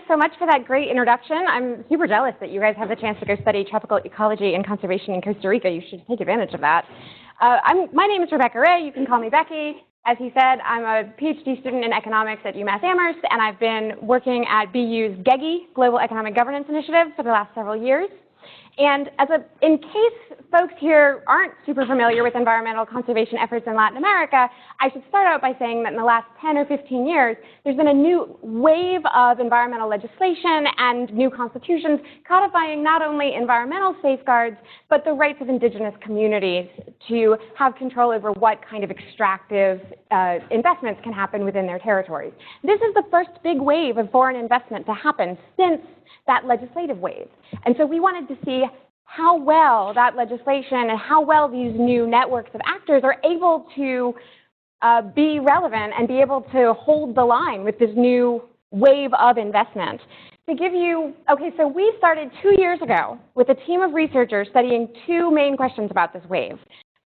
so much for that great introduction. I'm super jealous that you guys have the chance to go study tropical ecology and conservation in Costa Rica. You should take advantage of that. My name is Rebecca Ray. You can call me Becky. As he said, I'm a PhD student in economics at UMass Amherst, and I've been working at BU's GEGI, Global Economic Governance Initiative, for the last several years. And in case folks here aren't super familiar with environmental conservation efforts in Latin America, I should start out by saying that in the last 10 or 15 years, there's been a new wave of environmental legislation and new constitutions codifying not only environmental safeguards, but the rights of indigenous communities to have control over what kind of extractive investments can happen within their territories. This is the first big wave of foreign investment to happen since that legislative wave. And so we wanted to see how well that legislation and how well these new networks of actors are able to be relevant and be able to hold the line with this new wave of investment. To give you, okay, so we started 2 years ago with a team of researchers studying two main questions about this wave.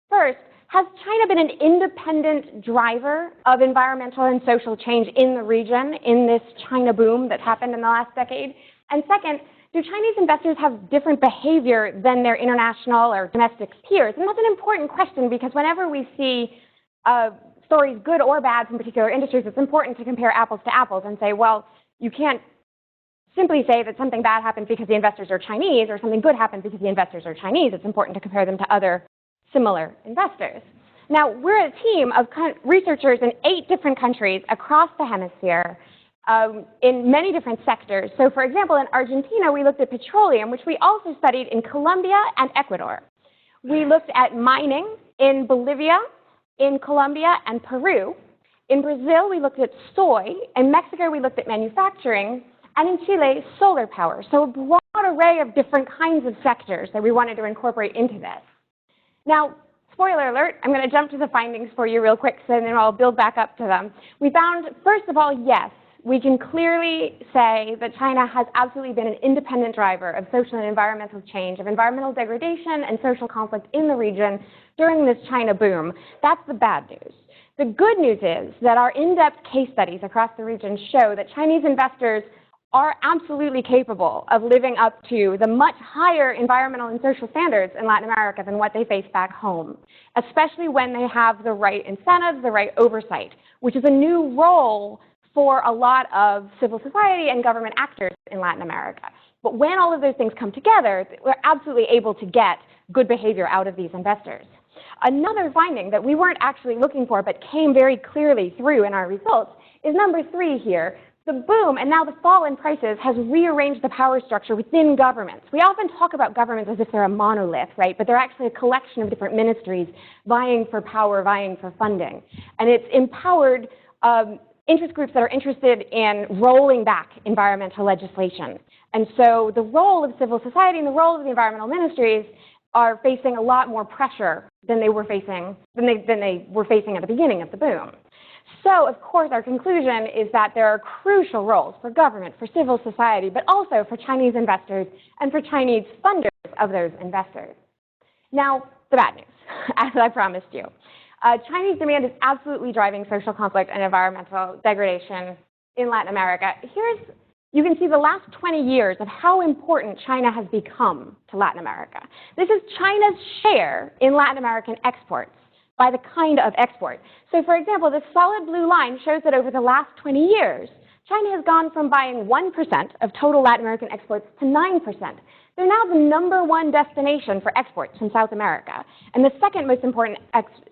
First, has China been an independent driver of environmental and social change in the region in this China boom that's happened in the last decade? And second, do Chinese investors have different behavior than their international or domestic peers? And that's an important question because whenever we see stories, good or bad, from particular industries, it's important to compare apples to apples and say, well, you can't simply say that something bad happened because the investors are Chinese or something good happened because the investors are Chinese. It's important to compare them to other similar investors. Now, we're a team of researchers in 8 different countries across the hemisphere, in many different sectors. So, for example, in Argentina, we looked at petroleum, which we also studied in Colombia and Ecuador. We looked at mining in Bolivia, in Colombia and Peru. In Brazil, we looked at soy. In Mexico, we looked at manufacturing. And in Chile, solar power. So a broad array of different kinds of sectors that we wanted to incorporate into this. Now, spoiler alert, I'm going to jump to the findings for you real quick, so then I'll build back up to them. We found, first of all, yes, we can clearly say that China has absolutely been an independent driver of social and environmental change, of environmental degradation and social conflict in the region during this China boom. That's the bad news. The good news is that our in-depth case studies across the region show that Chinese investors are absolutely capable of living up to the much higher environmental and social standards in Latin America than what they face back home, especially when they have the right incentives, the right oversight, which is a new role for a lot of civil society and government actors in Latin America. But when all of those things come together, we're absolutely able to get good behavior out of these investors. Another finding that we weren't actually looking for but came very clearly through in our results is number 3 here. The boom and now the fall in prices has rearranged the power structure within governments. We often talk about governments as if they're a monolith, right? But they're actually a collection of different ministries vying for power, vying for funding. And it's empowered interest groups that are interested in rolling back environmental legislation. And so the role of civil society and the role of the environmental ministries are facing a lot more pressure than they were facing at the beginning of the boom. So, of course, our conclusion is that there are crucial roles for government, for civil society, but also for Chinese investors and for Chinese funders of those investors. Now, the bad news, as I promised you. Chinese demand is absolutely driving social conflict and environmental degradation in Latin America. You can see the last 20 years of how important China has become to Latin America. This is China's share in Latin American exports by the kind of export. So, for example, this solid blue line shows that over the last 20 years, China has gone from buying 1% of total Latin American exports to 9%. They're now the #1 destination for exports from South America, and the second most important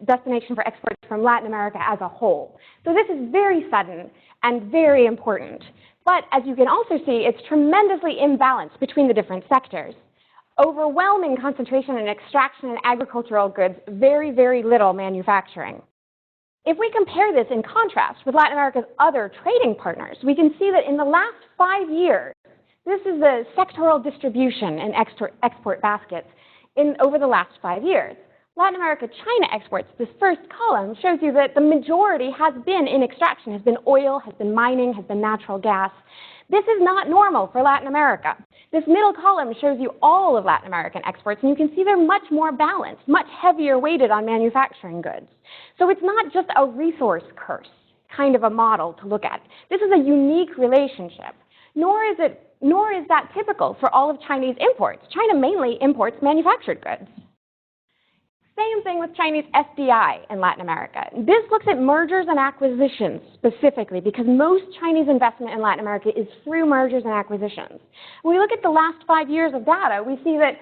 destination for exports from Latin America as a whole. So this is very sudden and very important. But as you can also see, it's tremendously imbalanced between the different sectors. Overwhelming concentration in extraction and agricultural goods, very, very little manufacturing. If we compare this in contrast with Latin America's other trading partners, we can see that in the last 5 years, this is the sectoral distribution in export baskets over the last 5 years. Latin America-China exports, this first column, shows you that the majority has been in extraction, has been oil, has been mining, has been natural gas. This is not normal for Latin America. This middle column shows you all of Latin American exports, and you can see they're much more balanced, much heavier weighted on manufacturing goods. So it's not just a resource curse kind of a model to look at. This is a unique relationship. nor is that typical for all of Chinese imports. China mainly imports manufactured goods. Same thing with Chinese FDI in Latin America. This looks at mergers and acquisitions specifically because most Chinese investment in Latin America is through mergers and acquisitions. When we look at the last 5 years of data, we see that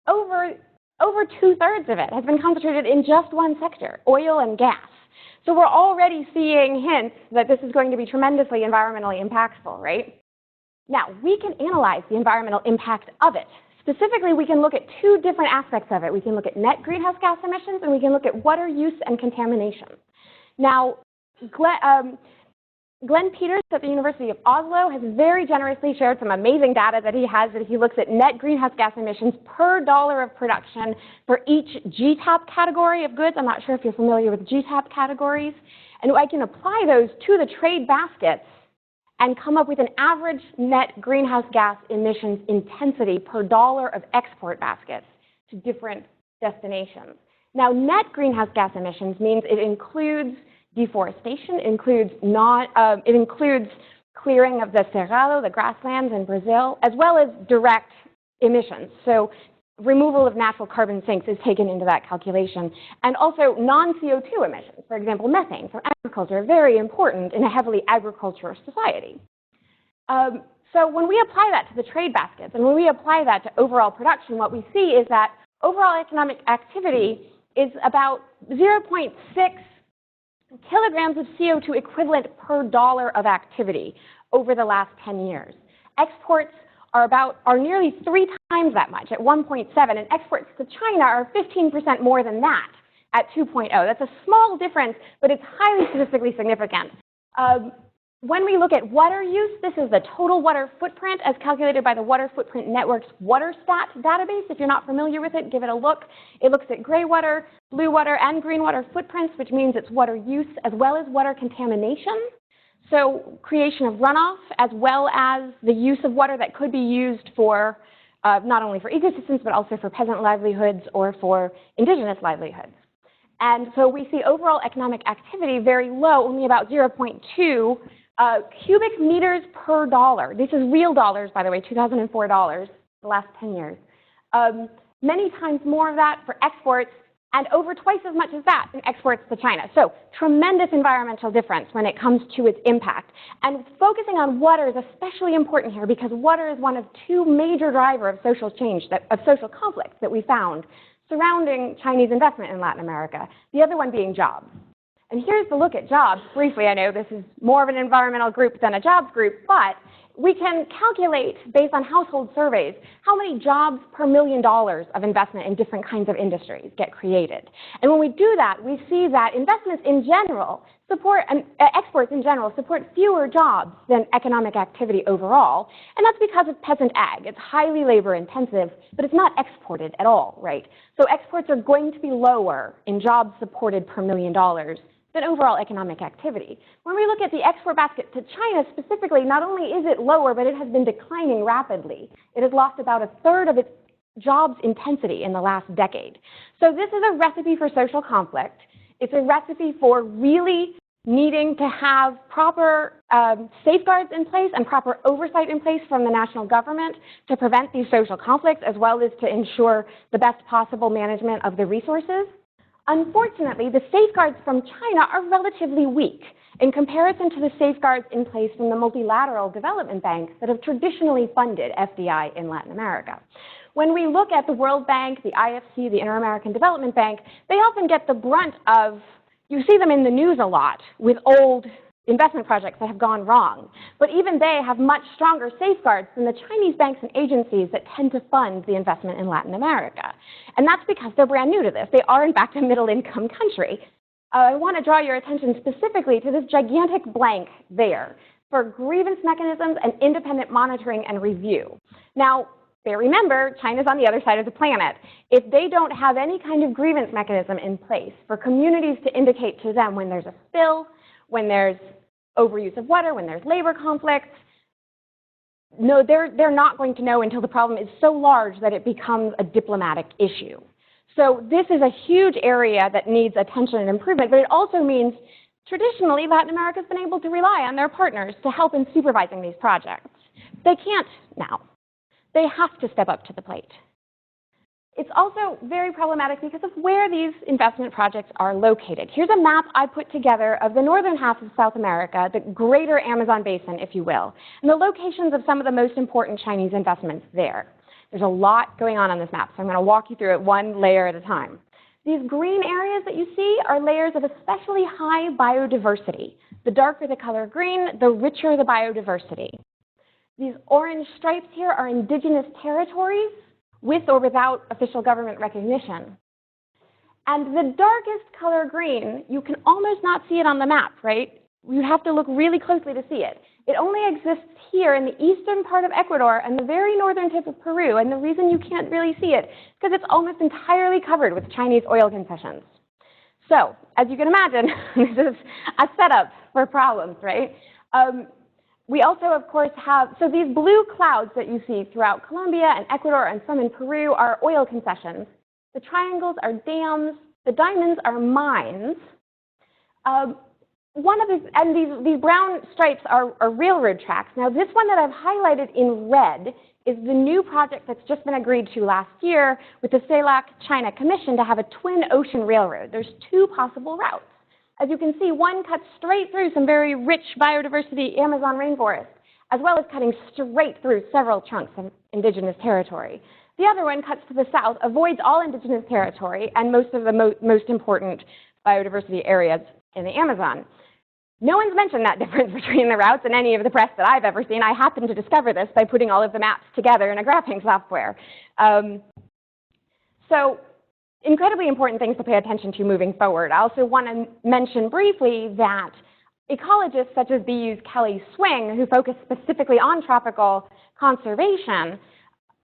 over 2/3 of it has been concentrated in just one sector, oil and gas. So we're already seeing hints that this is going to be tremendously environmentally impactful, right? Now, we can analyze the environmental impact of it. Specifically, we can look at two different aspects of it. We can look at net greenhouse gas emissions, and we can look at water use and contamination. Now, Glenn Peters at the University of Oslo has very generously shared some amazing data that he has, that he looks at net greenhouse gas emissions per dollar of production for each GTAP category of goods. I'm not sure if you're familiar with GTAP categories. And I can apply those to the trade baskets and come up with an average net greenhouse gas emissions intensity per dollar of export baskets to different destinations. Now, net greenhouse gas emissions means it includes deforestation, it includes clearing of the cerrado, the grasslands in Brazil, as well as direct emissions. So removal of natural carbon sinks is taken into that calculation. And also non-CO2 emissions, for example, methane from agriculture, are very important in a heavily agricultural society. So when we apply that to the trade baskets, and when we apply that to overall production, what we see is that overall economic activity is about 0.6 kilograms of CO2 equivalent per dollar of activity over the last 10 years. Exports are nearly 3 times that much at 1.7, and exports to China are 15% more than that at 2.0. That's a small difference, but it's highly statistically significant. When we look at water use, this is the total water footprint as calculated by the Water Footprint Network's WaterStat database. If you're not familiar with it, give it a look. It looks at gray water, blue water, and green water footprints, which means it's water use as well as water contamination. So creation of runoff as well as the use of water that could be used for not only for ecosystems, but also for peasant livelihoods or for indigenous livelihoods. And so we see overall economic activity very low, only about 0.2 cubic meters per dollar. This is real dollars, by the way, 2004 dollars, the last 10 years. Many times more of that for exports, and over twice as much as that in exports to China. So tremendous environmental difference when it comes to its impact. And focusing on water is especially important here because water is one of 2 major drivers of social change, of social conflicts that we found surrounding Chinese investment in Latin America, the other one being jobs. And here's the look at jobs. Briefly, I know this is more of an environmental group than a jobs group, but we can calculate, based on household surveys, how many jobs per $1 million of investment in different kinds of industries get created. And when we do that, we see that investments in general support, exports in general support fewer jobs than economic activity overall. And that's because of peasant ag. It's highly labor intensive, but it's not exported at all, right? So exports are going to be lower in jobs supported per $1 million than overall economic activity. When we look at the export basket to China specifically, not only is it lower, but it has been declining rapidly. It has lost about 1/3 of its jobs intensity in the last decade. So this is a recipe for social conflict. It's a recipe for really needing to have proper safeguards in place and proper oversight in place from the national government to prevent these social conflicts, as well as to ensure the best possible management of the resources. Unfortunately, the safeguards from China are relatively weak in comparison to the safeguards in place from the multilateral development banks that have traditionally funded FDI in Latin America. When we look at the World Bank, the IFC, the Inter-American Development Bank, they often get the brunt of, you see them in the news a lot with old investment projects that have gone wrong. But even they have much stronger safeguards than the Chinese banks and agencies that tend to fund the investment in Latin America. And that's because they're brand new to this. They are, in fact, a middle-income country. I want to draw your attention specifically to this gigantic blank there for grievance mechanisms and independent monitoring and review. Now, remember, China's on the other side of the planet. If they don't have any kind of grievance mechanism in place for communities to indicate to them when there's a spill, when there's overuse of water, when there's labor conflicts, no, they're not going to know until the problem is so large that it becomes a diplomatic issue. So this is a huge area that needs attention and improvement, but it also means traditionally Latin America's been able to rely on their partners to help in supervising these projects. They can't now. They have to step up to the plate. It's also very problematic because of where these investment projects are located. Here's a map I put together of the northern half of South America, the greater Amazon basin, if you will, and the locations of some of the most important Chinese investments there. There's a lot going on this map, so I'm going to walk you through it one layer at a time. These green areas that you see are layers of especially high biodiversity. The darker the color green, the richer the biodiversity. These orange stripes here are indigenous territories with or without official government recognition. And the darkest color green, you can almost not see it on the map, right? You have to look really closely to see it. It only exists here in the eastern part of Ecuador and the very northern tip of Peru, and the reason you can't really see it is because it's almost entirely covered with Chinese oil concessions. So, as you can imagine, this is a setup for problems, right? We also, of course, have, so these blue clouds that you see throughout Colombia and Ecuador and some in Peru are oil concessions. The triangles are dams. The diamonds are mines. These brown stripes are railroad tracks. Now, this one that I've highlighted in red is the new project that's just been agreed to last year with the CELAC-China Commission to have a twin ocean railroad. There's two possible routes. As you can see, one cuts straight through some very rich biodiversity Amazon rainforest, as well as cutting straight through several chunks of indigenous territory. The other one cuts to the south, avoids all indigenous territory and most of the most important biodiversity areas in the Amazon. No one's mentioned that difference between the routes in any of the press that I've ever seen. I happened to discover this by putting all of the maps together in a graphing software. So incredibly important things to pay attention to moving forward. I also want to mention briefly that ecologists such as BU's Kelly Swing, who focus specifically on tropical conservation,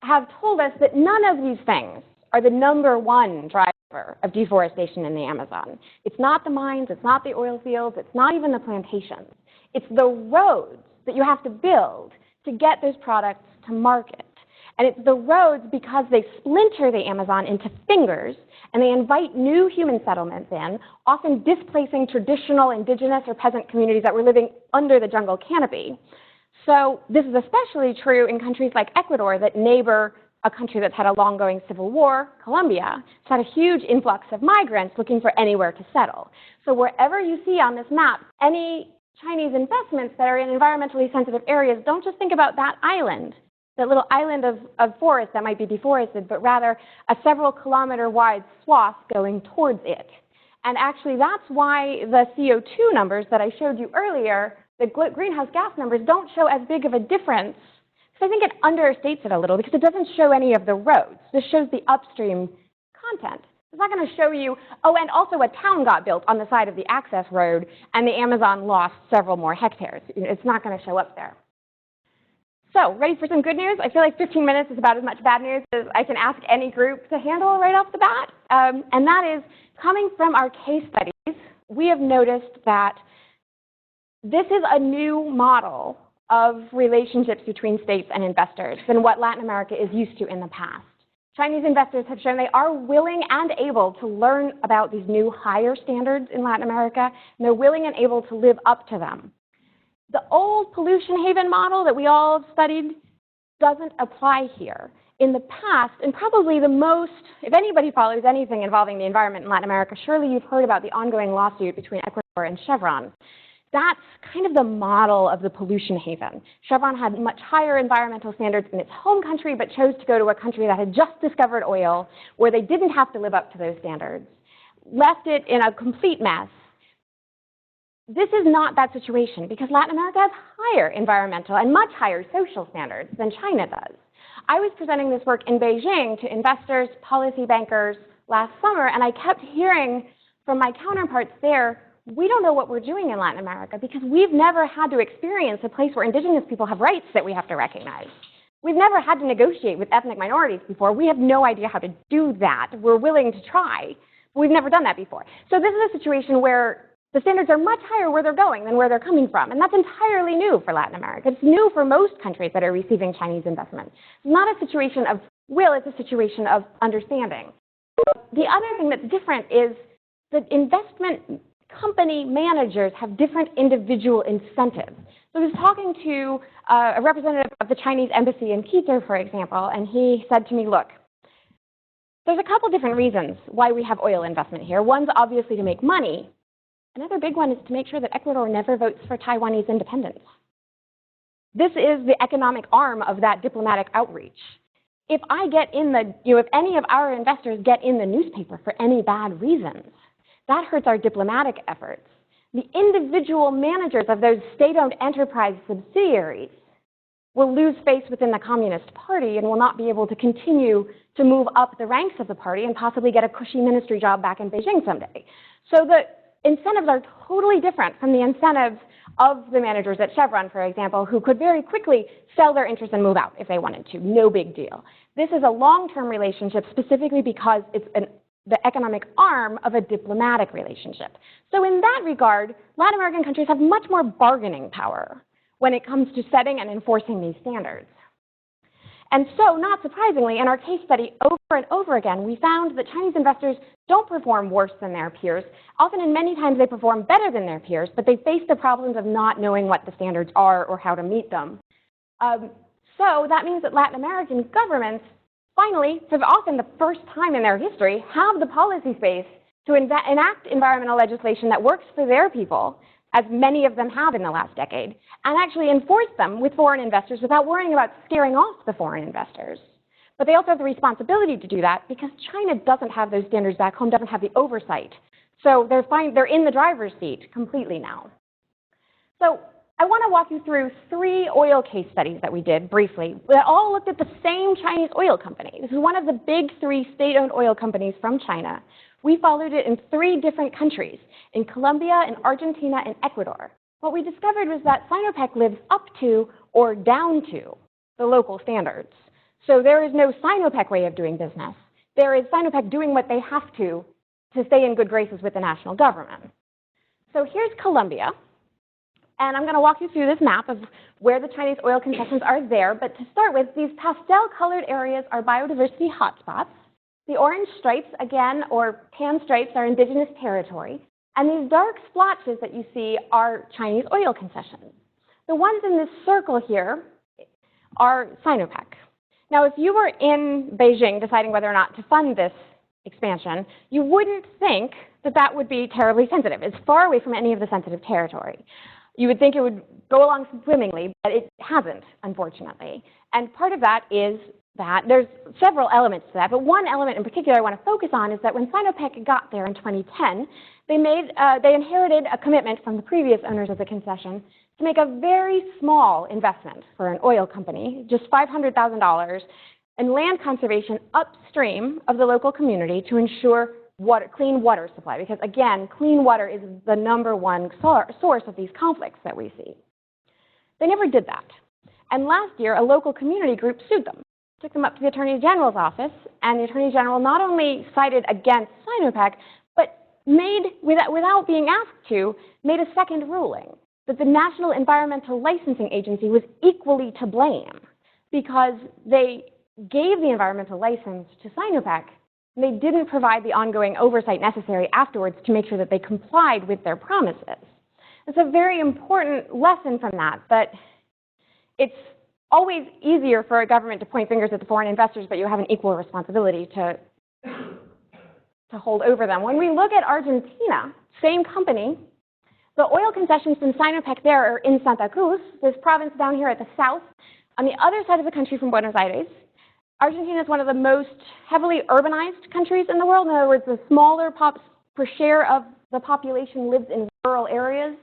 have told us that none of these things are the #1 driver of deforestation in the Amazon. It's not the mines, it's not the oil fields, it's not even the plantations. It's the roads that you have to build to get those products to market. And it's the roads because they splinter the Amazon into fingers and they invite new human settlements in, often displacing traditional indigenous or peasant communities that were living under the jungle canopy. So this is especially true in countries like Ecuador that neighbor a country that's had a long-going civil war, Colombia. It's had a huge influx of migrants looking for anywhere to settle. So wherever you see on this map any Chinese investments that are in environmentally sensitive areas, don't just think about that island, that little island of forest that might be deforested, but rather a several kilometer wide swath going towards it. And actually that's why the CO2 numbers that I showed you earlier, the greenhouse gas numbers, don't show as big of a difference. So I think it understates it a little because it doesn't show any of the roads. This shows the upstream content. It's not going to show you, oh, and also a town got built on the side of the access road and the Amazon lost several more hectares. It's not going to show up there. So, ready for some good news? I feel like 15 minutes is about as much bad news as I can ask any group to handle right off the bat. And that is, coming from our case studies, we have noticed that this is a new model of relationships between states and investors than what Latin America is used to in the past. Chinese investors have shown they are willing and able to learn about these new higher standards in Latin America, and they're willing and able to live up to them. The old pollution haven model that we all studied doesn't apply here. In the past, and probably the most, if anybody follows anything involving the environment in Latin America, surely you've heard about the ongoing lawsuit between Ecuador and Chevron. That's kind of the model of the pollution haven. Chevron had much higher environmental standards in its home country, but chose to go to a country that had just discovered oil, where they didn't have to live up to those standards, left it in a complete mess. This is not that situation because Latin America has higher environmental and much higher social standards than China does. I was presenting this work in Beijing to investors, policy bankers last summer, and I kept hearing from my counterparts there, we don't know what we're doing in Latin America because we've never had to experience a place where indigenous people have rights that we have to recognize. We've never had to negotiate with ethnic minorities before. We have no idea how to do that. We're willing to try, but we've never done that before. So this is a situation where the standards are much higher where they're going than where they're coming from, and that's entirely new for Latin America. It's new for most countries that are receiving Chinese investment. It's not a situation of will, it's a situation of understanding. The other thing that's different is that investment company managers have different individual incentives. So I was talking to a representative of the Chinese embassy in Quito, for example, and he said to me, look, there's a couple different reasons why we have oil investment here. One's obviously to make money. Another big one is to make sure that Ecuador never votes for Taiwanese independence. This is the economic arm of that diplomatic outreach. If I get in the, if any of our investors get in the newspaper for any bad reasons, that hurts our diplomatic efforts. The individual managers of those state-owned enterprise subsidiaries will lose face within the Communist Party and will not be able to continue to move up the ranks of the party and possibly get a cushy ministry job back in Beijing someday. So the incentives are totally different from the incentives of the managers at Chevron, for example, who could very quickly sell their interest and move out if they wanted to. No big deal. This is a long-term relationship specifically because it's the economic arm of a diplomatic relationship. So in that regard, Latin American countries have much more bargaining power when it comes to setting and enforcing these standards. And so, not surprisingly, in our case study over and over again, we found that Chinese investors don't perform worse than their peers. Often and many times they perform better than their peers, but they face the problems of not knowing what the standards are or how to meet them. So that means that Latin American governments finally, for often the first time in their history, have the policy space to enact environmental legislation that works for their people, as many of them have in the last decade, and actually enforce them with foreign investors without worrying about scaring off the foreign investors. But they also have the responsibility to do that because China doesn't have those standards back home, doesn't have the oversight. So they're in the driver's seat completely now. So I want to walk you through 3 oil case studies that we did briefly that all looked at the same Chinese oil company. This is one of the big 3 state-owned oil companies from China. We followed it in 3 different countries, in Colombia, in Argentina, and Ecuador. What we discovered was that Sinopec lives up to or down to the local standards. So there is no Sinopec way of doing business. There is Sinopec doing what they have to stay in good graces with the national government. So here's Colombia. And I'm going to walk you through this map of where the Chinese oil concessions are there. But to start with, these pastel-colored areas are biodiversity hotspots. The orange stripes, again, or tan stripes, are indigenous territory. And these dark splotches that you see are Chinese oil concessions. The ones in this circle here are Sinopec. Now, if you were in Beijing deciding whether or not to fund this expansion, you wouldn't think that that would be terribly sensitive. It's far away from any of the sensitive territory. You would think it would go along swimmingly, but it hasn't, unfortunately. And part of that is that there's several elements to that, but one element in particular I want to focus on is that when Sinopec got there in 2010, they inherited a commitment from the previous owners of the concession to make a very small investment for an oil company, just $500,000, in land conservation upstream of the local community to ensure clean water supply, because again, clean water is the #1 source of these conflicts that we see. They never did that. And last year, a local community group sued them, took them up to the Attorney General's office, and the Attorney General not only sided against Sinopec, but without being asked to, made a second ruling that the National Environmental Licensing Agency was equally to blame because they gave the environmental license to Sinopec. They didn't provide the ongoing oversight necessary afterwards to make sure that they complied with their promises. It's a very important lesson from that it's always easier for a government to point fingers at the foreign investors, but you have an equal responsibility to hold over them. When we look at Argentina, same company, the oil concessions from Sinopec there are in Santa Cruz, this province down here at the south, on the other side of the country from Buenos Aires. Argentina is one of the most heavily urbanized countries in the world. In other words, the smaller per share of the population lives in rural areas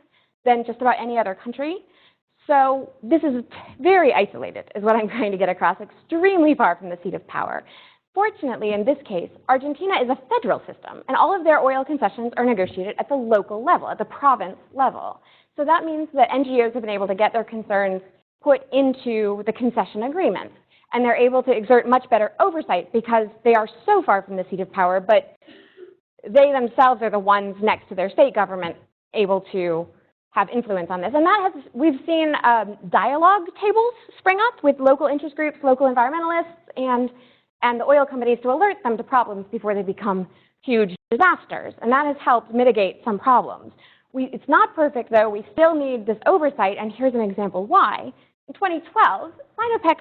than just about any other country. So this is very isolated, is what I'm trying to get across, extremely far from the seat of power. Fortunately, in this case, Argentina is a federal system, and all of their oil concessions are negotiated at the local level, at the province level. So that means that NGOs have been able to get their concerns put into the concession agreement. And they're able to exert much better oversight because they are so far from the seat of power, but they themselves are the ones next to their state government able to have influence on this. And we've seen dialogue tables spring up with local interest groups, local environmentalists, and the oil companies to alert them to problems before they become huge disasters. And that has helped mitigate some problems. It's not perfect, though. We still need this oversight, and here's an example why. In 2012, Sinopec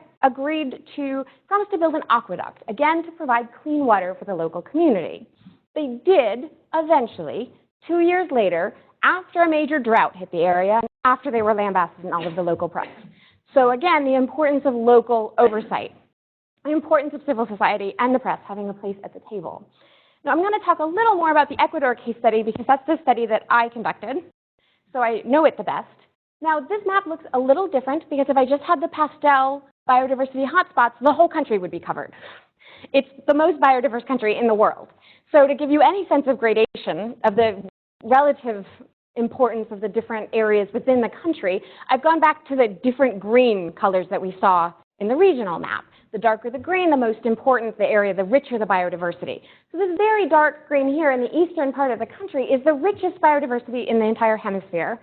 promised to build an aqueduct, again to provide clean water for the local community. They did, eventually, 2 years later, after a major drought hit the area, and after they were lambasted in all of the local press. So again, the importance of local oversight, the importance of civil society and the press having a place at the table. Now, I'm going to talk a little more about the Ecuador case study because that's the study that I conducted, so I know it the best. Now, this map looks a little different because if I just had the pastel biodiversity hotspots, the whole country would be covered. It's the most biodiverse country in the world. So to give you any sense of gradation of the relative importance of the different areas within the country, I've gone back to the different green colors that we saw in the regional map. The darker the green, the most important the area, the richer the biodiversity. So this very dark green here in the eastern part of the country is the richest biodiversity in the entire hemisphere.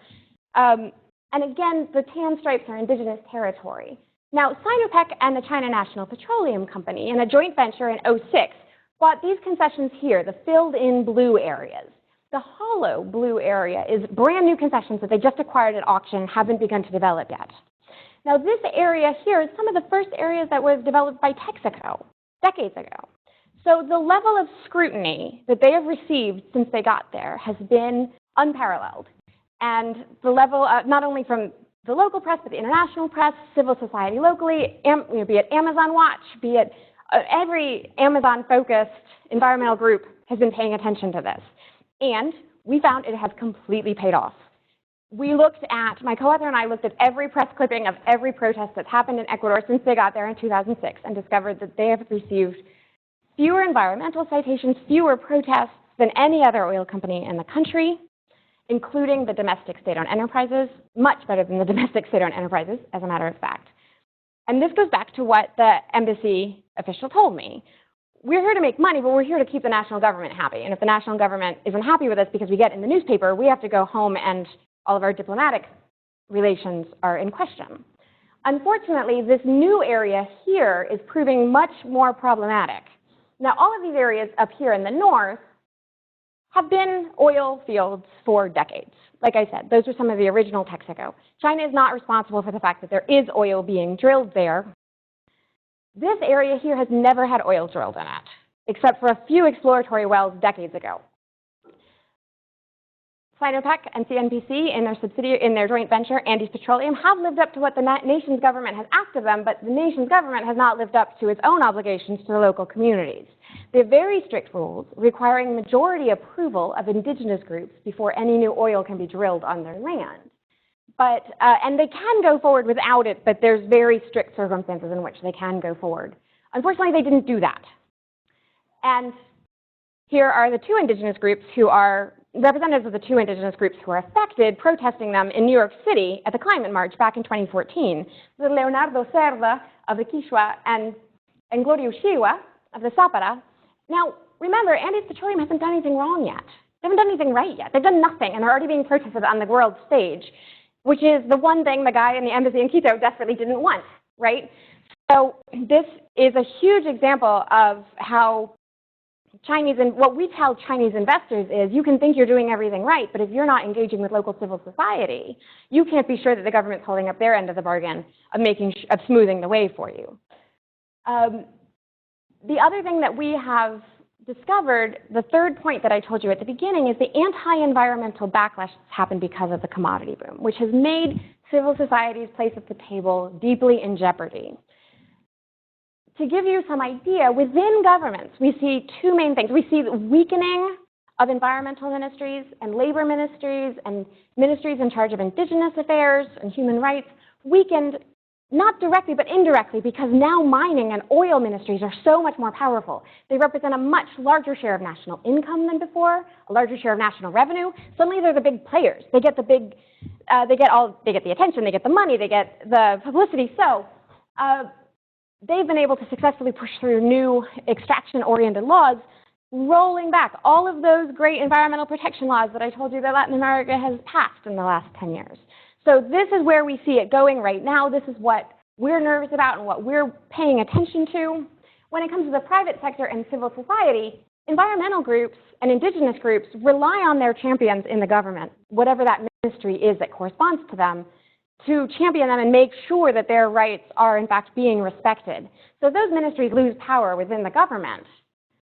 And again, the tan stripes are indigenous territory. Now, Sinopec and the China National Petroleum Company, in a joint venture in 2006, bought these concessions here, the filled-in blue areas. The hollow blue area is brand new concessions that they just acquired at auction and haven't begun to develop yet. Now, this area here is some of the first areas that was developed by Texaco decades ago. So the level of scrutiny that they have received since they got there has been unparalleled. And the level, not only from the local press, but the international press, civil society locally, be it Amazon Watch, be it every Amazon-focused environmental group has been paying attention to this. And we found it has completely paid off. My co-author and I looked at every press clipping of every protest that's happened in Ecuador since they got there in 2006 and discovered that they have received fewer environmental citations, fewer protests than any other oil company in the country, including the domestic state-owned enterprises, much better than the domestic state-owned enterprises, as a matter of fact. And this goes back to what the embassy official told me. We're here to make money, but we're here to keep the national government happy. And if the national government isn't happy with us because we get in the newspaper, we have to go home and all of our diplomatic relations are in question. Unfortunately, this new area here is proving much more problematic. Now, all of these areas up here in the north have been oil fields for decades. Like I said, those are some of the original Texaco. China is not responsible for the fact that there is oil being drilled there. This area here has never had oil drilled in it, except for a few exploratory wells decades ago. Sinopec and CNPC in their joint venture, Andes Petroleum, have lived up to what the nation's government has asked of them, but the nation's government has not lived up to its own obligations to the local communities. They have very strict rules requiring majority approval of indigenous groups before any new oil can be drilled on their land. And they can go forward without it, but there's very strict circumstances in which they can go forward. Unfortunately, they didn't do that. And here are the two indigenous groups who are representatives of the two indigenous groups who are affected, protesting them in New York City at the Climate March back in 2014. Leonardo Cerda of the Quechua and Gloria Uchiwa of the Zapara. Now, remember, Andes Petroleum hasn't done anything wrong yet. They haven't done anything right yet. They've done nothing, and they're already being protested on the world stage, which is the one thing the guy in the embassy in Quito desperately didn't want, right? So this is a huge example of how what we tell Chinese investors is you can think you're doing everything right, but if you're not engaging with local civil society, you can't be sure that the government's holding up their end of the bargain of smoothing the way for you. The other thing that we have discovered, the third point that I told you at the beginning, is the anti-environmental backlash that's happened because of the commodity boom, which has made civil society's place at the table deeply in jeopardy. To give you some idea, within governments, we see two main things. We see the weakening of environmental ministries and labor ministries and ministries in charge of indigenous affairs and human rights, weakened not directly but indirectly because now mining and oil ministries are so much more powerful. They represent a much larger share of national income than before, a larger share of national revenue. Suddenly they're the big players. They get the big, they get the attention, they get the money, they get the publicity. So they've been able to successfully push through new extraction-oriented laws, rolling back all of those great environmental protection laws that I told you that Latin America has passed in the last 10 years. So this is where we see it going right now. This is what we're nervous about and what we're paying attention to. When it comes to the private sector and civil society, environmental groups and indigenous groups rely on their champions in the government, whatever that ministry is that corresponds to them, to champion them and make sure that their rights are in fact being respected. So if those ministries lose power within the government,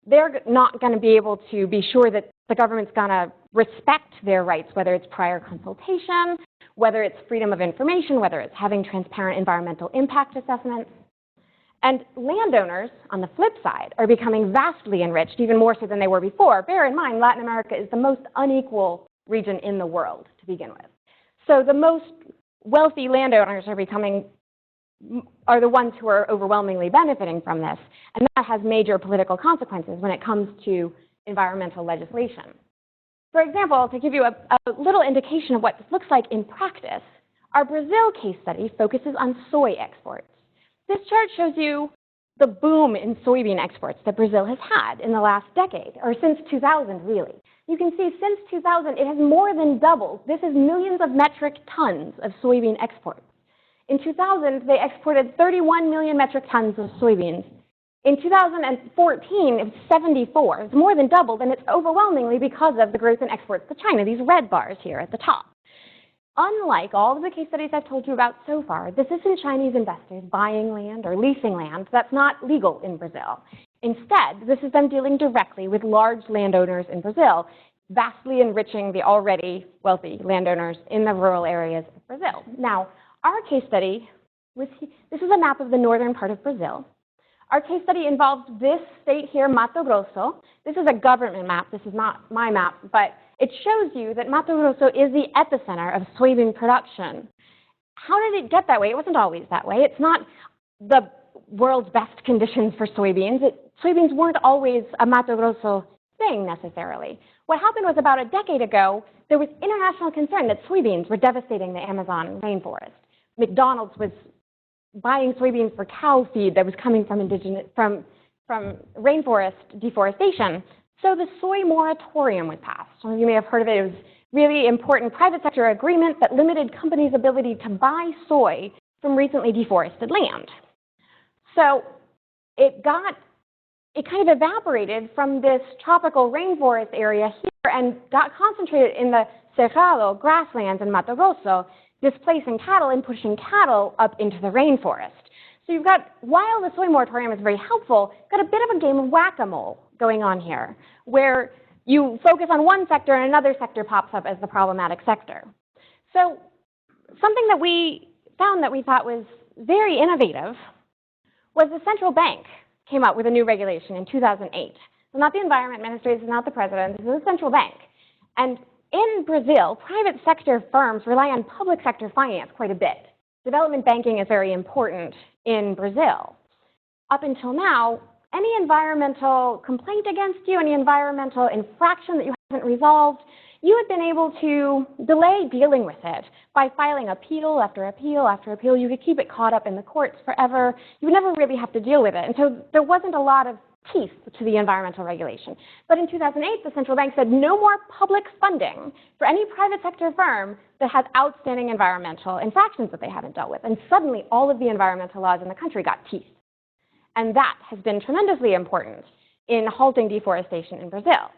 they're not going to be able to be sure that the government's going to respect their rights, whether it's prior consultation, whether it's freedom of information, whether it's having transparent environmental impact assessments. And landowners, on the flip side, are becoming vastly enriched, even more so than they were before. Bear in mind, Latin America is the most unequal region in the world to begin with. So the most wealthy landowners are the ones who are overwhelmingly benefiting from this. And that has major political consequences when it comes to environmental legislation. For example, to give you a little indication of what this looks like in practice, our Brazil case study focuses on soy exports. This chart shows you the boom in soybean exports that Brazil has had in the last decade, or since 2000, really. You can see since 2000, it has more than doubled. This is millions of metric tons of soybean exports. In 2000, they exported 31 million metric tons of soybeans. In 2014, it was 74. It's more than doubled, and it's overwhelmingly because of the growth in exports to China, these red bars here at the top. Unlike all of the case studies I've told you about so far, this isn't Chinese investors buying land or leasing land. That's not legal in Brazil. Instead, this is them dealing directly with large landowners in Brazil, vastly enriching the already wealthy landowners in the rural areas of Brazil. Now, our case study, this is a map of the northern part of Brazil. Our case study involves this state here, Mato Grosso. This is a government map. This is not my map, but it shows you that Mato Grosso is the epicenter of soybean production. How did it get that way? It wasn't always that way. It's not the world's best conditions for soybeans. Soybeans weren't always a Mato Grosso thing necessarily. What happened was about a decade ago, there was international concern that soybeans were devastating the Amazon rainforest. McDonald's was buying soybeans for cow feed that was coming from rainforest deforestation. So the soy moratorium was passed. Some of you may have heard of it. It was a really important private sector agreement that limited companies' ability to buy soy from recently deforested land. So it kind of evaporated from this tropical rainforest area here and got concentrated in the cerrado, grasslands in Mato Grosso, displacing cattle and pushing cattle up into the rainforest. So you've got, while the soy moratorium is very helpful, got a bit of a game of whack-a-mole going on here, where you focus on one sector and another sector pops up as the problematic sector. So something that we found that we thought was very innovative was the central bank came up with a new regulation in 2008. So not the environment ministry, this is not the president, this is the central bank. And in Brazil, private sector firms rely on public sector finance quite a bit. Development banking is very important in Brazil. Up until now, any environmental complaint against you, any environmental infraction that you haven't resolved, you have been able to delay dealing with it by filing appeal after appeal after appeal. You could keep it caught up in the courts forever. You would never really have to deal with it. And so there wasn't a lot of teeth to the environmental regulation. But in 2008, the central bank said no more public funding for any private sector firm that has outstanding environmental infractions that they haven't dealt with. And suddenly, all of the environmental laws in the country got teeth. And that has been tremendously important in halting deforestation in Brazil.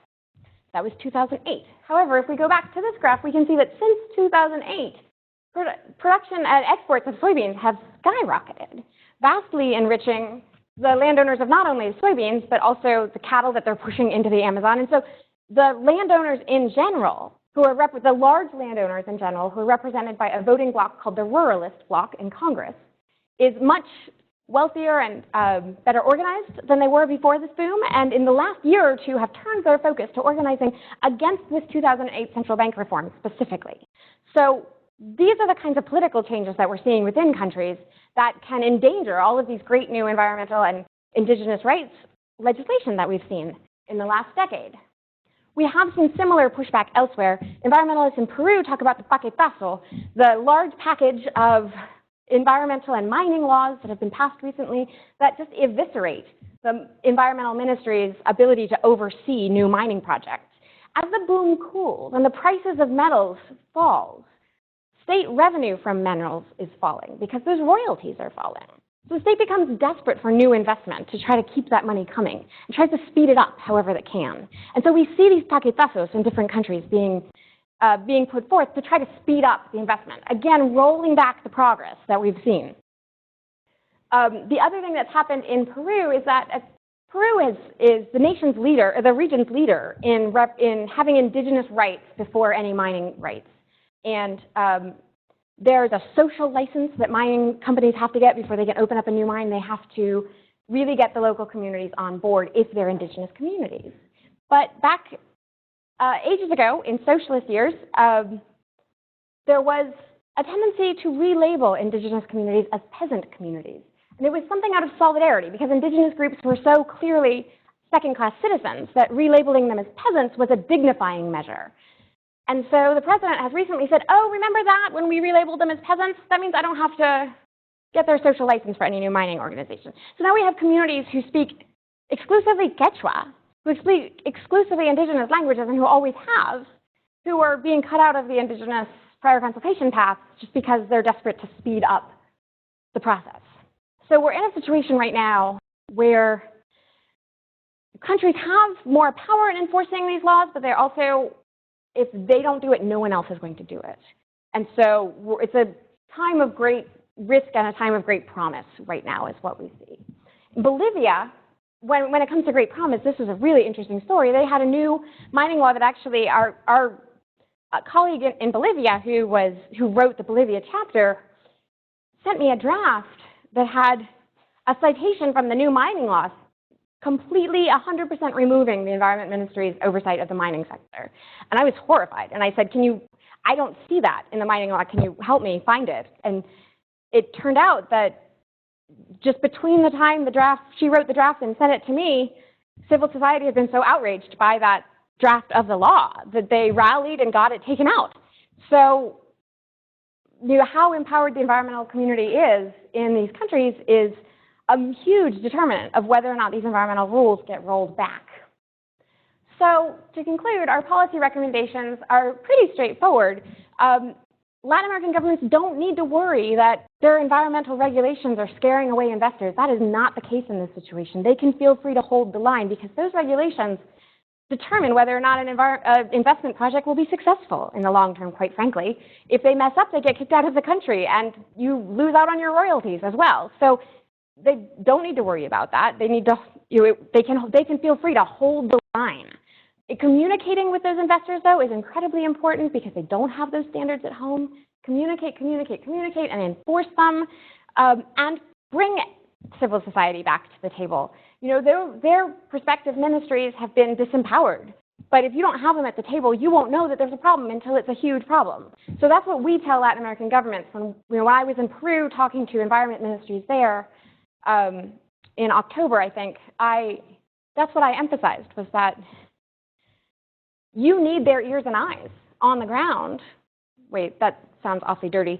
That was 2008. However, if we go back to this graph, we can see that since 2008, production and exports of soybeans have skyrocketed, vastly enriching the landowners of not only soybeans, but also the cattle that they're pushing into the Amazon. And so the landowners in general, the large landowners in general, who are represented by a voting bloc called the ruralist bloc in Congress, is much wealthier and better organized than they were before this boom, and in the last year or two have turned their focus to organizing against this 2008 central bank reform specifically. So these are the kinds of political changes that we're seeing within countries that can endanger all of these great new environmental and indigenous rights legislation that we've seen in the last decade. We have seen similar pushback elsewhere. Environmentalists in Peru talk about the paquetazo, the large package of environmental and mining laws that have been passed recently that just eviscerate the environmental ministry's ability to oversee new mining projects. As the boom cools and the prices of metals falls, state revenue from minerals is falling because those royalties are falling. So the state becomes desperate for new investment to try to keep that money coming and tries to speed it up however it can. And so we see these paquetazos in different countries being put forth to try to speed up the investment. Again, rolling back the progress that we've seen. The other thing that's happened in Peru is that Peru is the nation's leader, or the region's leader in having indigenous rights before any mining rights. And there's a social license that mining companies have to get before they can open up a new mine. They have to really get the local communities on board if they're indigenous communities. But back ages ago, in socialist years, there was a tendency to relabel indigenous communities as peasant communities. And it was something out of solidarity, because indigenous groups were so clearly second-class citizens that relabeling them as peasants was a dignifying measure. And so the president has recently said, oh, remember that when we relabeled them as peasants? That means I don't have to get their social license for any new mining organization. So now we have communities who speak exclusively Quechua, who speak exclusively indigenous languages, and who always have, who are being cut out of the indigenous prior consultation path just because they're desperate to speed up the process. So we're in a situation right now where countries have more power in enforcing these laws, but they're also, if they don't do it, no one else is going to do it. And so it's a time of great risk and a time of great promise right now is what we see. In Bolivia, when it comes to great promise, this is a really interesting story. They had a new mining law that actually our colleague in Bolivia who wrote the Bolivia chapter sent me a draft that had a citation from the new mining laws completely 100% removing the Environment Ministry's oversight of the mining sector. And I was horrified. And I said, I don't see that in the mining law. Can you help me find it? And it turned out that just between the time she wrote the draft and sent it to me, civil society had been so outraged by that draft of the law that they rallied and got it taken out. So how empowered the environmental community is in these countries is a huge determinant of whether or not these environmental rules get rolled back. So to conclude, our policy recommendations are pretty straightforward. Latin American governments don't need to worry that their environmental regulations are scaring away investors. That is not the case in this situation. They can feel free to hold the line because those regulations determine whether or not an investment project will be successful in the long term, quite frankly. If they mess up, they get kicked out of the country and you lose out on your royalties as well. So they don't need to worry about that. They need to, they can feel free to hold the line. Communicating with those investors, though, is incredibly important because they don't have those standards at home. Communicate, and enforce them, and bring civil society back to the table. Their prospective ministries have been disempowered. But if you don't have them at the table, you won't know that there's a problem until it's a huge problem. So that's what we tell Latin American governments. When I was in Peru talking to environment ministries there in October, I think, that's what I emphasized, was that you need their ears and eyes on the ground. Wait, that sounds awfully dirty.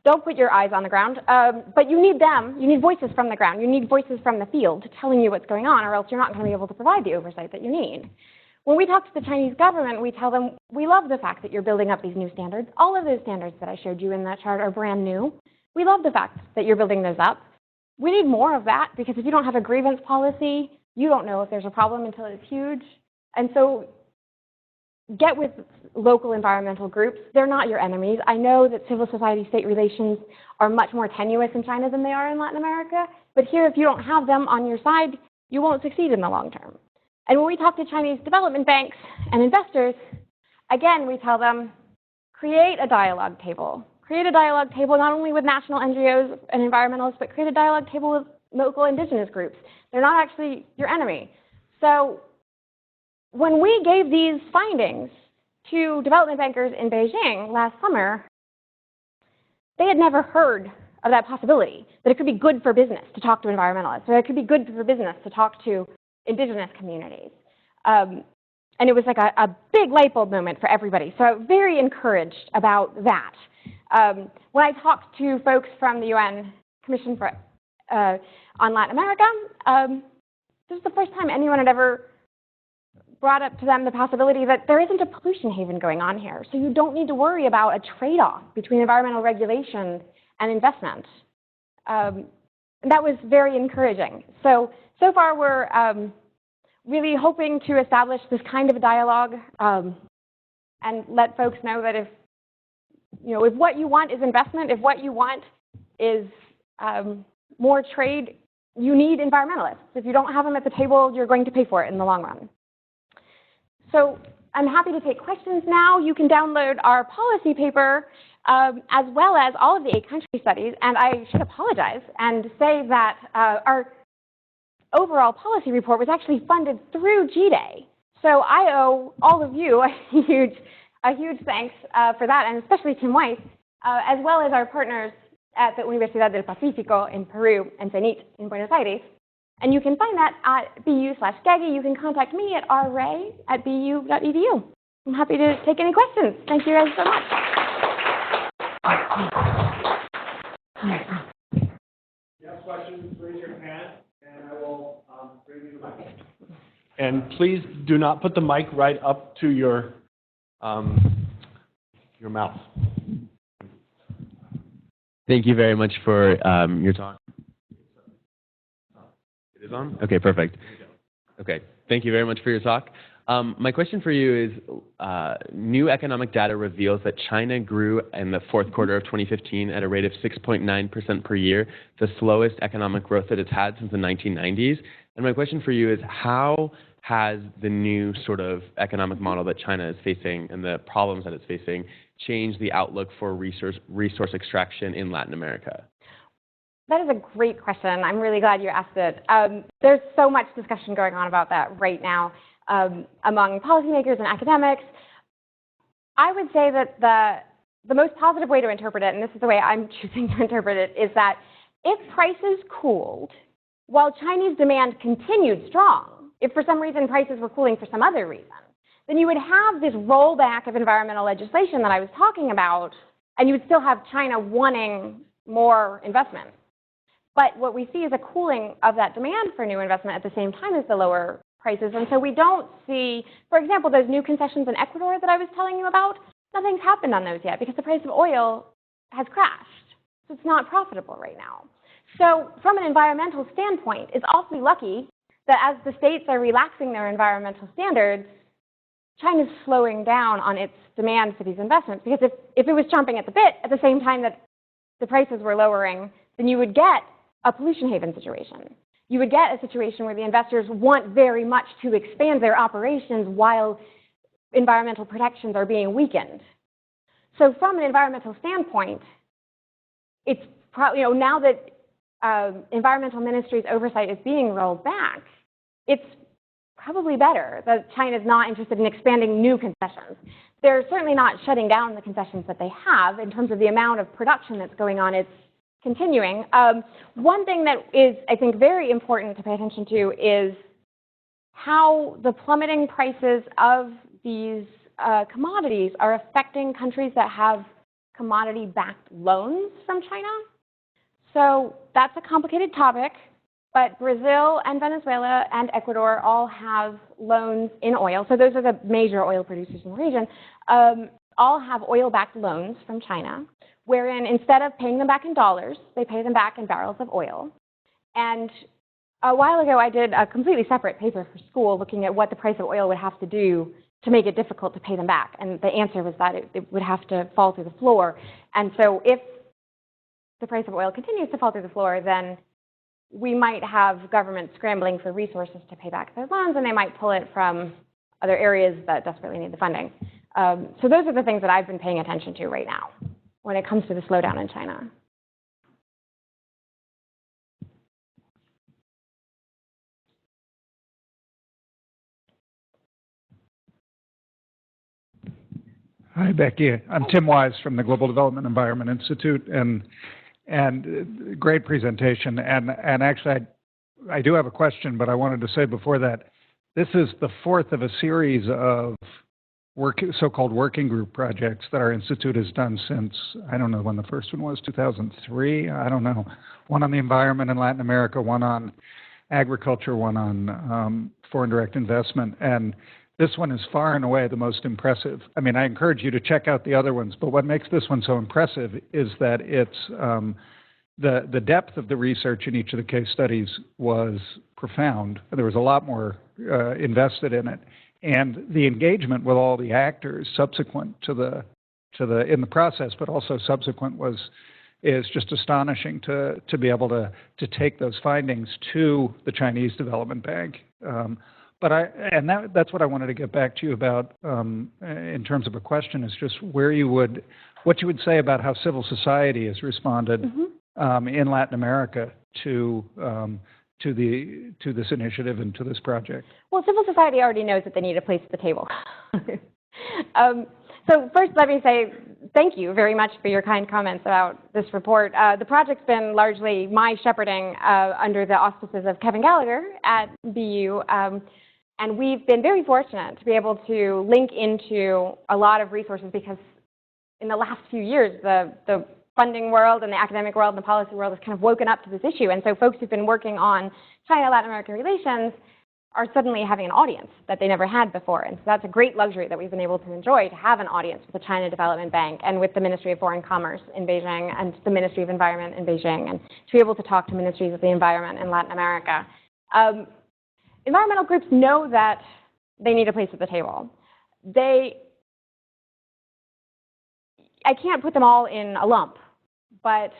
Don't put your eyes on the ground, but you need them. You need voices from the ground. You need voices from the field telling you what's going on, or else you're not going to be able to provide the oversight that you need. When we talk to the Chinese government, we tell them, we love the fact that you're building up these new standards. All of those standards that I showed you in that chart are brand new. We love the fact that you're building those up. We need more of that, because if you don't have a grievance policy, you don't know if there's a problem until it's huge. And so get with local environmental groups. They're not your enemies. I know that civil society-state relations are much more tenuous in China than they are in Latin America, but here, if you don't have them on your side, you won't succeed in the long term. And when we talk to Chinese development banks and investors, again, we tell them, create a dialogue table. Create a dialogue table not only with national NGOs and environmentalists, but create a dialogue table with local indigenous groups. They're not actually your enemy. So when we gave these findings to development bankers in Beijing last summer, they had never heard of that possibility, that it could be good for business to talk to environmentalists, or it could be good for business to talk to indigenous communities. And it was like a big light bulb moment for everybody. So I'm very encouraged about that. When I talked to folks from the UN Commission on Latin America, this was the first time anyone had ever brought up to them the possibility that there isn't a pollution haven going on here. So you don't need to worry about a trade-off between environmental regulation and investment. that was very encouraging. So far we're really hoping to establish this kind of a dialogue and let folks know that if what you want is investment, if what you want is more trade, you need environmentalists. If you don't have them at the table, you're going to pay for it in the long run. So I'm happy to take questions now. You can download our policy paper as well as all of the 8 country studies. And I should apologize and say that our overall policy report was actually funded through GEGI. So I owe all of you a huge thanks for that, and especially Tim Weiss, as well as our partners at the Universidad del Pacífico in Peru and CENIT in Buenos Aires. And you can find that at BU/GEGI. You can contact me at rray@bu.edu. I'm happy to take any questions. Thank you guys so much. If you have questions, raise your hand, and I will bring you the mic. And please do not put the mic right up to your mouth. Thank you very much for your talk. It is on? Okay, perfect. Okay, thank you very much for your talk. My question for you is, new economic data reveals that China grew in the fourth quarter of 2015 at a rate of 6.9% per year, the slowest economic growth that it's had since the 1990s. And my question for you is, how has the new sort of economic model that China is facing and the problems that it's facing changed the outlook for resource extraction in Latin America? That is a great question. I'm really glad you asked it. There's so much discussion going on about that right now among policymakers and academics. I would say that the most positive way to interpret it, and this is the way I'm choosing to interpret it, is that if prices cooled while Chinese demand continued strong, if for some reason prices were cooling for some other reason, then you would have this rollback of environmental legislation that I was talking about, and you would still have China wanting more investment. But what we see is a cooling of that demand for new investment at the same time as the lower prices. And so we don't see, for example, those new concessions in Ecuador that I was telling you about, nothing's happened on those yet because the price of oil has crashed. So it's not profitable right now. So from an environmental standpoint, it's awfully lucky that as the states are relaxing their environmental standards, China's slowing down on its demand for these investments. Because if it was chomping at the bit at the same time that the prices were lowering, then you would get a pollution haven situation. You would get a situation where the investors want very much to expand their operations while environmental protections are being weakened. So from an environmental standpoint, it's probably, now that environmental ministry's oversight is being rolled back, it's probably better that China's not interested in expanding new concessions. They're certainly not shutting down the concessions that they have in terms of the amount of production that's going on. It's continuing. One thing that is, I think, very important to pay attention to is how the plummeting prices of these commodities are affecting countries that have commodity-backed loans from China. So that's a complicated topic, but Brazil and Venezuela and Ecuador all have loans in oil. So those are the major oil producers in the region. All have oil-backed loans from China, wherein instead of paying them back in dollars, they pay them back in barrels of oil. And a while ago, I did a completely separate paper for school looking at what the price of oil would have to do to make it difficult to pay them back. And the answer was that it would have to fall through the floor. And so if the price of oil continues to fall through the floor, then we might have governments scrambling for resources to pay back their loans, and they might pull it from other areas that desperately need the funding. So those are the things that I've been paying attention to right now when it comes to the slowdown in China. Hi, Becky. I'm Tim Wise from the Global Development Environment Institute, and great presentation. And actually, I do have a question, but I wanted to say before that, this is the fourth of a series of so-called working group projects that our institute has done since, I don't know when the first one was, 2003? I don't know. One on the environment in Latin America, one on agriculture, one on foreign direct investment. And this one is far and away the most impressive. I mean, I encourage you to check out the other ones, but what makes this one so impressive is that it's the depth of the research in each of the case studies was profound. There was a lot more invested in it, and the engagement with all the actors subsequent to the in the process, but also subsequent is just astonishing to be able to take those findings to the Chinese Development Bank. That's what I wanted to get back to you about in terms of a question, is just what you would say about how civil society has responded in Latin America to this initiative and to this project. Well, civil society already knows that they need a place at the table. So first, let me say thank you very much for your kind comments about this report. The project's been largely my shepherding under the auspices of Kevin Gallagher at BU. And we've been very fortunate to be able to link into a lot of resources, because in the last few years, the funding world and the academic world and the policy world has kind of woken up to this issue. And so folks who've been working on China-Latin American relations are suddenly having an audience that they never had before. And so that's a great luxury that we've been able to enjoy, to have an audience with the China Development Bank and with the Ministry of Foreign Commerce in Beijing and the Ministry of Environment in Beijing, and to be able to talk to ministries of the environment in Latin America. Environmental groups know that they need a place at the table. I can't put them all in a lump, but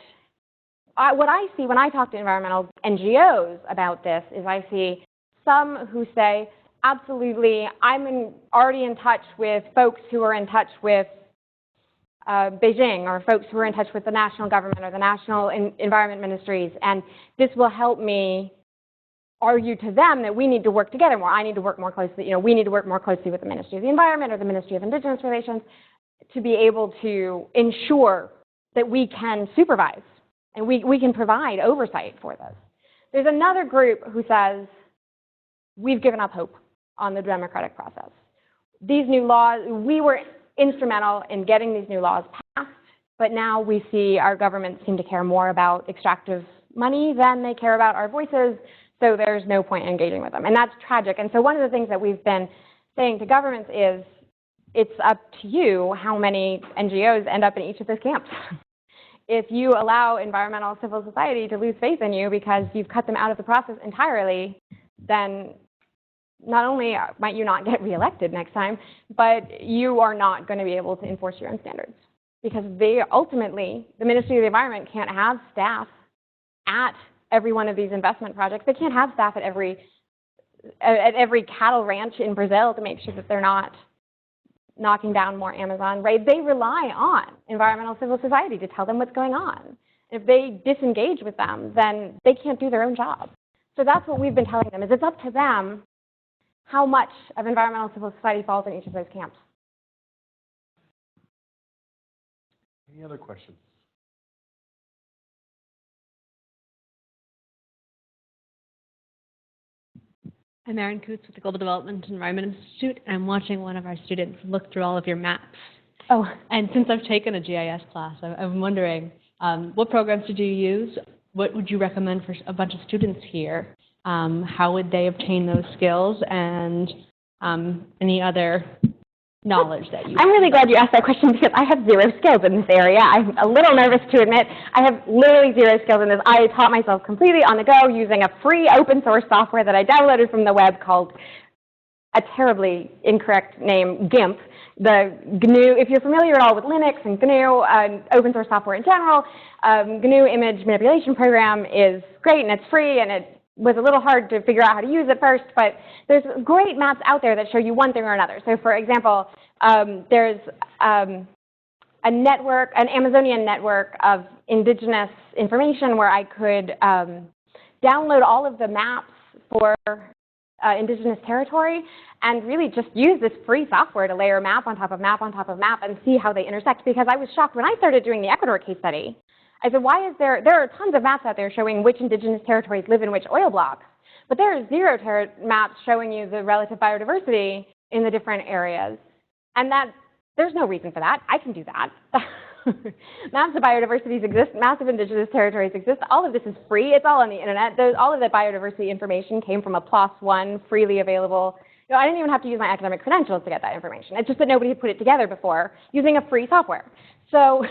what I see when I talk to environmental NGOs about this is I see some who say, absolutely, I'm already in touch with folks who are in touch with Beijing, or folks who are in touch with the national government or the national environment ministries, and this will help me argue to them that we need to work together more. I need to work more closely, we need to work more closely with the Ministry of the Environment or the Ministry of Indigenous Relations to be able to ensure that we can supervise and we can provide oversight for this. There's another group who says, we've given up hope on the democratic process. These new laws, we were instrumental in getting these new laws passed, but now we see our governments seem to care more about extractive money than they care about our voices, so there's no point in engaging with them. And that's tragic. And so one of the things that we've been saying to governments is, it's up to you how many NGOs end up in each of those camps. If you allow environmental civil society to lose faith in you because you've cut them out of the process entirely, then not only might you not get reelected next time, but you are not going to be able to enforce your own standards. Because ultimately, the Ministry of the Environment can't have staff at every one of these investment projects. They can't have staff at every cattle ranch in Brazil to make sure that they're not knocking down more Amazon, right? They rely on environmental civil society to tell them what's going on. If they disengage with them, then they can't do their own job. So that's what we've been telling them, is it's up to them how much of environmental civil society falls in each of those camps. Any other questions? I'm Erin Coots with the Global Development and Environment Institute, and I'm watching one of our students look through all of your maps. Oh. And since I've taken a GIS class, I'm wondering, what programs did you use? What would you recommend for a bunch of students here? How would they obtain those skills, and any other knowledge that you have? I'm really glad you asked that question, because I have zero skills in this area. I'm a little nervous to admit I have literally zero skills in this. I taught myself completely on the go using a free open source software that I downloaded from the web called, a terribly incorrect name, GIMP. The GNU, if you're familiar at all with Linux and GNU, open source software in general, GNU image manipulation program is great and it's free, and it was a little hard to figure out how to use it first, but there's great maps out there that show you one thing or another. So for example, there's a network, an Amazonian network of indigenous information where I could download all of the maps for indigenous territory and really just use this free software to layer map on top of map on top of map and see how they intersect. Because I was shocked when I started doing the Ecuador case study. I said, why is there are tons of maps out there showing which indigenous territories live in which oil blocks, but there are zero maps showing you the relative biodiversity in the different areas. And there's no reason for that. I can do that. Maps of biodiversities exist, maps of indigenous territories exist. All of this is free. It's all on the internet. All of the biodiversity information came from a PLOS One, freely available. I didn't even have to use my academic credentials to get that information. It's just that nobody had put it together before using a free software. So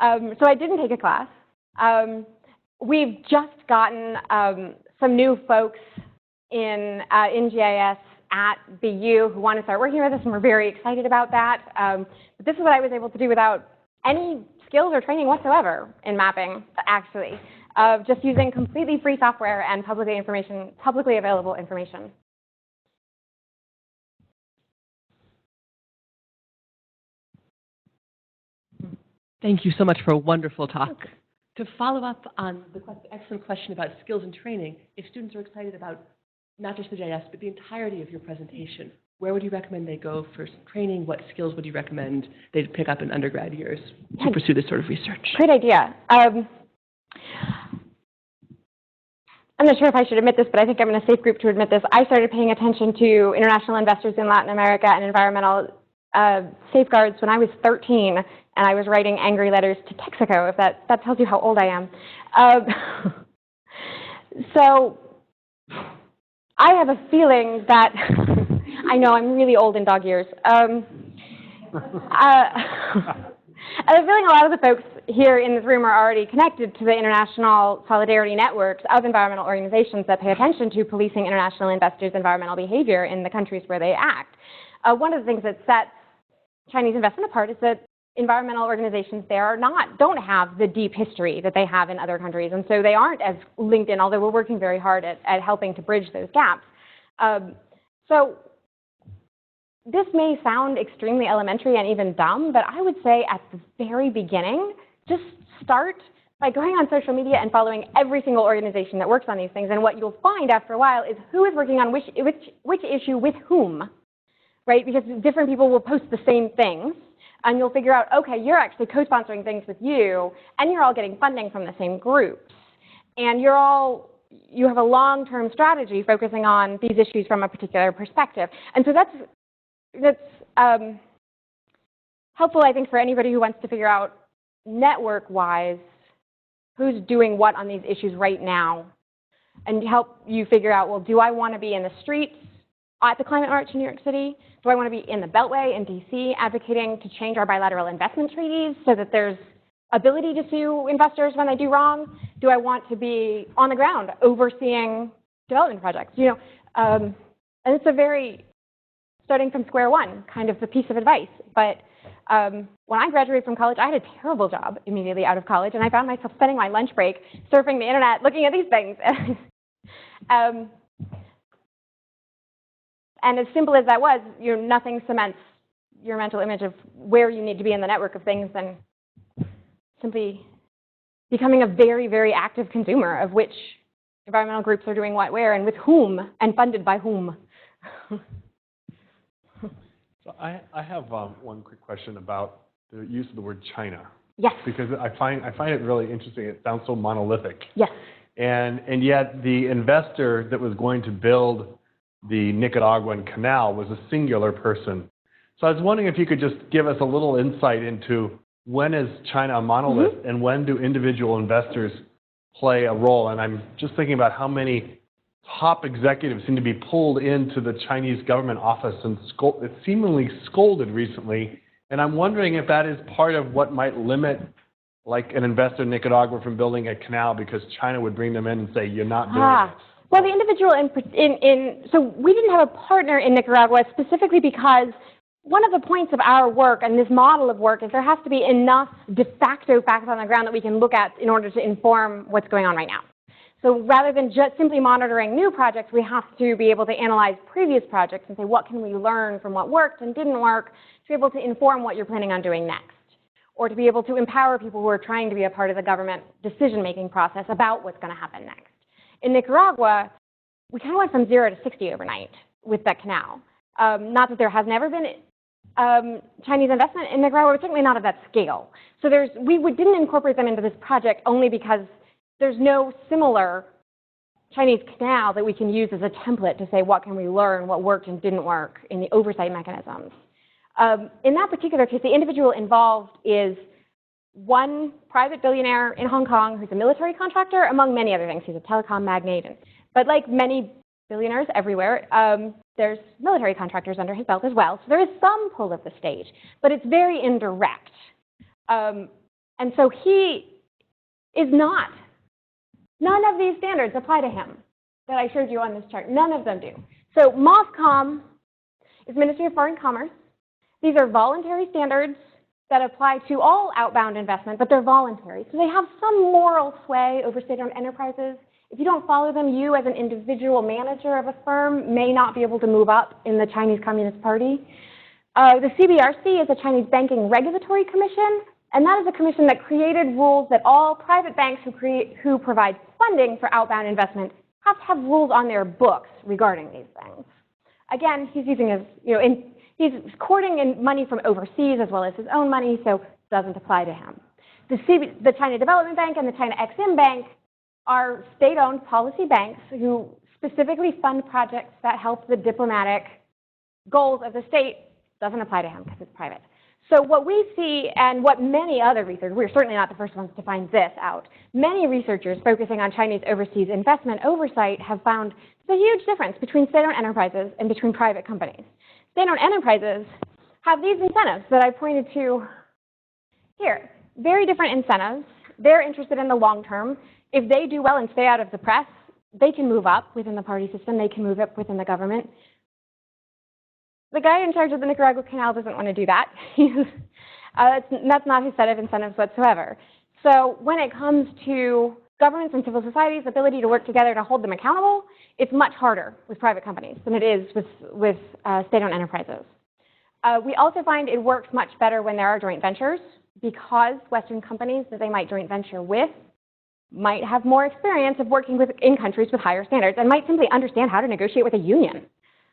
I didn't take a class. We've just gotten some new folks in GIS at BU who want to start working with us, and we're very excited about that. But this is what I was able to do without any skills or training whatsoever in mapping, actually, just using completely free software and publicly available information. Thank you so much for a wonderful talk. To follow up on the excellent question about skills and training, if students are excited about not just the GIS, but the entirety of your presentation, where would you recommend they go for training? What skills would you recommend they pick up in undergrad years to pursue this sort of research? Great idea. I'm not sure if I should admit this, but I think I'm in a safe group to admit this. I started paying attention to international investors in Latin America and environmental safeguards when I was 13, and I was writing angry letters to Texaco, if that tells you how old I am. So I have a feeling that, I know I'm really old in dog years. I have a feeling a lot of the folks here in this room are already connected to the international solidarity networks of environmental organizations that pay attention to policing international investors' environmental behavior in the countries where they act. One of the things that sets Chinese investment apart is that environmental organizations there don't have the deep history that they have in other countries, and so they aren't as linked in, although we're working very hard at helping to bridge those gaps. So this may sound extremely elementary and even dumb, but I would say at the very beginning, just start by going on social media and following every single organization that works on these things, and what you'll find after a while is who is working on which issue with whom, right? Because different people will post the same things, and you'll figure out, okay, you're actually co-sponsoring things with you, and you're all getting funding from the same groups, and you have a long-term strategy focusing on these issues from a particular perspective. And so that's helpful, I think, for anybody who wants to figure out network-wise who's doing what on these issues right now, and help you figure out, well, do I want to be in the streets at the climate march in New York City? Do I want to be in the Beltway in DC advocating to change our bilateral investment treaties so that there's ability to sue investors when they do wrong? Do I want to be on the ground overseeing development projects? And it's a very, starting from square one, kind of the piece of advice. But when I graduated from college, I had a terrible job immediately out of college, and I found myself spending my lunch break surfing the internet, looking at these things. And as simple as that was, nothing cements your mental image of where you need to be in the network of things than simply becoming a very, very active consumer of which environmental groups are doing what, where, and with whom, and funded by whom. So I have one quick question about the use of the word China. Yes. Because I find it really interesting. It sounds so monolithic. Yes. And yet the investor that was going to build the Nicaraguan canal was a singular person. So I was wondering if you could just give us a little insight into when is China a monolith, mm-hmm. and when do individual investors play a role? And I'm just thinking about how many top executives seem to be pulled into the Chinese government office and seemingly scolded recently. And I'm wondering if that is part of what might limit like an investor in Nicaragua from building a canal, because China would bring them in and say, you're not doing it. Well, the individual so we didn't have a partner in Nicaragua specifically because one of the points of our work and this model of work is there has to be enough de facto facts on the ground that we can look at in order to inform what's going on right now. So rather than just simply monitoring new projects, we have to be able to analyze previous projects and say, what can we learn from what worked and didn't work, to be able to inform what you're planning on doing next, or to be able to empower people who are trying to be a part of the government decision-making process about what's going to happen next. In Nicaragua, we kind of went from 0 to 60 overnight with that canal. Not that there has never been Chinese investment in Nicaragua, but certainly not at that scale. So we didn't incorporate them into this project only because there's no similar Chinese canal that we can use as a template to say what can we learn, what worked and didn't work in the oversight mechanisms. In that particular case, the individual involved is one private billionaire in Hong Kong who's a military contractor, among many other things. He's a telecom magnate. But like many billionaires everywhere, there's military contractors under his belt as well. So there is some pull of the state, but it's very indirect. And so he is not. None of these standards apply to him that I showed you on this chart. None of them do. So MOFCOM is Ministry of Foreign Commerce. These are voluntary standards that apply to all outbound investment, but they're voluntary. So they have some moral sway over state-owned enterprises. If you don't follow them, you as an individual manager of a firm may not be able to move up in the Chinese Communist Party. The CBRC is a Chinese Banking Regulatory Commission, and that is a commission that created rules that all private banks who provide funding for outbound investment have to have rules on their books regarding these things. Again, he's using his, he's courting in money from overseas as well as his own money, so it doesn't apply to him. The China Development Bank and the China Exim Bank are state-owned policy banks who specifically fund projects that help the diplomatic goals of the state. Doesn't apply to him because it's private. So what we see, and what many other researchers, we're certainly not the first ones to find this out, many researchers focusing on Chinese overseas investment oversight have found there's a huge difference between state-owned enterprises and between private companies. State-owned enterprises have these incentives that I pointed to here. Very different incentives. They're interested in the long term. If they do well and stay out of the press, they can move up within the party system. They can move up within the government. The guy in charge of the Nicaragua Canal doesn't want to do that. That's not his set of incentives whatsoever. So when it comes to governments and civil society's ability to work together to hold them accountable, it's much harder with private companies than it is with state-owned enterprises. We also find it works much better when there are joint ventures because Western companies that they might joint venture with might have more experience of working in countries with higher standards and might simply understand how to negotiate with a union.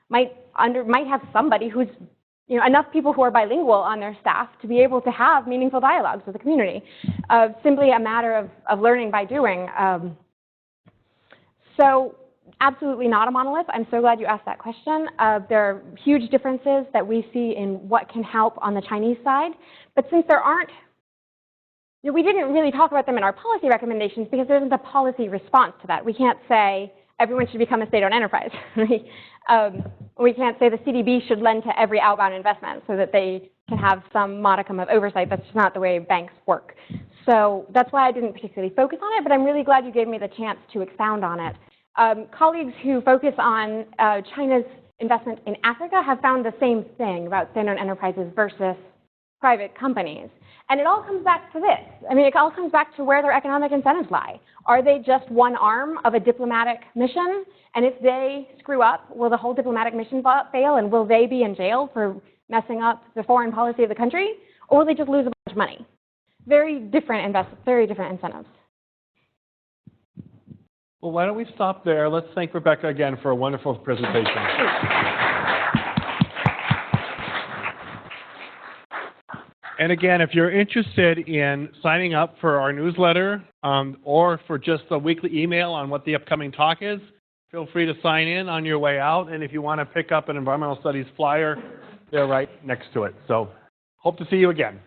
Might have somebody who's, enough people who are bilingual on their staff to be able to have meaningful dialogues with the community. Simply a matter of learning by doing. So absolutely not a monolith. I'm so glad you asked that question. There are huge differences that we see in what can help on the Chinese side. But since there aren't, we didn't really talk about them in our policy recommendations because there isn't a policy response to that. We can't say everyone should become a state-owned enterprise. We can't say the CDB should lend to every outbound investment so that they can have some modicum of oversight. That's just not the way banks work. So that's why I didn't particularly focus on it, but I'm really glad you gave me the chance to expound on it. Colleagues who focus on China's investment in Africa have found the same thing about state-owned enterprises versus private companies. And it all comes back to this. It all comes back to where their economic incentives lie. Are they just one arm of a diplomatic mission? And if they screw up, will the whole diplomatic mission fail? And will they be in jail for messing up the foreign policy of the country? Or will they just lose a bunch of money? Very different incentives. Well, why don't we stop there? Let's thank Rebecca again for a wonderful presentation. And again, if you're interested in signing up for our newsletter or for just a weekly email on what the upcoming talk is, feel free to sign in on your way out. And if you want to pick up an environmental studies flyer, they're right next to it. So hope to see you again.